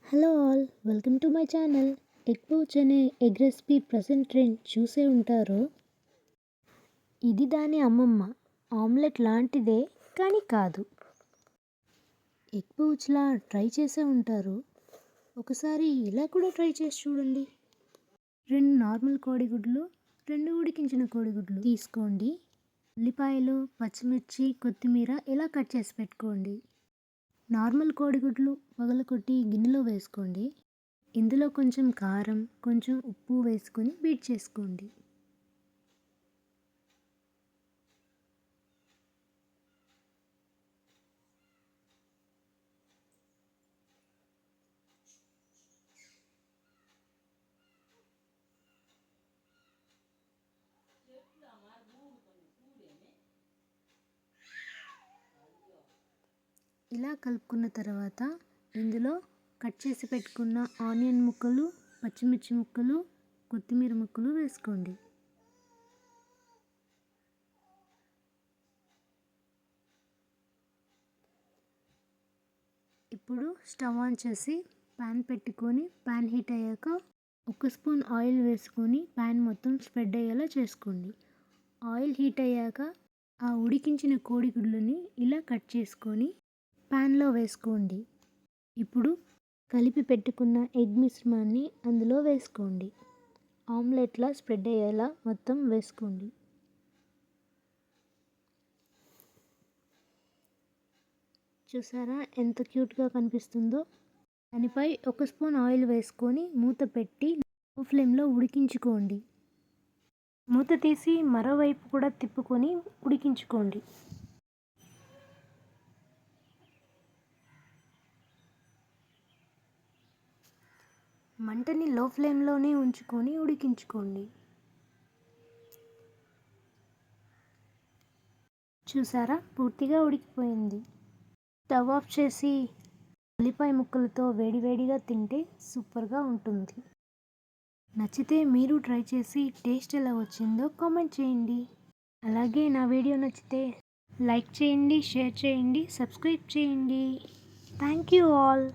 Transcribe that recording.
Hello all, welcome to my channel. Egg pouch అనే egg recipe present trend చూసే ఉంటారు. ఇది దాని అమ్మమ్మ. ఆమ్లెట్ లాంటిదే కానీ కాదు. ఎగ్ పోచ్లా ట్రై చేసే ఉంటారు. ఒకసారి ఇలా కూడా ట్రై చేసి చూడండి. 2 నార్మల్ కోడిగుడ్లు, 2 ఉడికించిన కోడిగుడ్లు తీసుకోండి. ఉల్లిపాయలు, పచ్చిమిర్చి, కొత్తిమీర ఇలా కట్ చేసి పెట్టుకోండి. నార్మల్ కోడిగుడ్లు పగలకొట్టి గిన్నెలో వేసుకోండి. ఇందులో కొంచెం కారం, కొంచెం ఉప్పు వేసుకొని బీట్ చేసుకోండి. ఇలా కలుపుకున్న తర్వాత ఇందులో కట్ చేసి పెట్టుకున్న ఆనియన్ ముక్కలు, పచ్చిమిర్చి ముక్కలు, కొత్తిమీర ముక్కలు వేసుకోండి. ఇప్పుడు స్టవ్ ఆన్ చేసి ప్యాన్ పెట్టుకొని ప్యాన్ హీట్ అయ్యాక 1 స్పూన్ ఆయిల్ వేసుకొని ప్యాన్ మొత్తం స్ప్రెడ్ అయ్యేలా చేసుకోండి. ఆయిల్ హీట్ అయ్యాక ఆ ఉడికించిన కోడిగుడ్లని ఇలా కట్ చేసుకొని ప్యాన్లో వేసుకోండి. ఇప్పుడు కలిపి పెట్టుకున్న ఎగ్ మిశ్రమాన్ని అందులో వేసుకోండి. ఆమ్లెట్లా స్ప్రెడ్ అయ్యేలా మొత్తం వేసుకోండి. చూసారా ఎంత క్యూట్గా కనిపిస్తుందో? దానిపై 1 స్పూన్ ఆయిల్ వేసుకొని మూత పెట్టి లో ఫ్లేమ్లో ఉడికించుకోండి. మూత తీసి మరోవైపు కూడా తిప్పుకొని ఉడికించుకోండి. మంటని లో ఫ్లేమ్లోనే ఉంచుకొని ఉడికించుకోండి. చూసారా, పూర్తిగా ఉడికిపోయింది. స్టవ్ ఆఫ్ చేసి ఉల్లిపాయ ముక్కలతో వేడివేడిగా తింటే సూపర్గా ఉంటుంది. నచ్చితే మీరు ట్రై చేసి టేస్ట్ ఎలా వచ్చిందో కామెంట్ చేయండి. అలాగే నా వీడియో నచ్చితే లైక్ చేయండి, షేర్ చేయండి, సబ్స్క్రైబ్ చేయండి. Thank you all.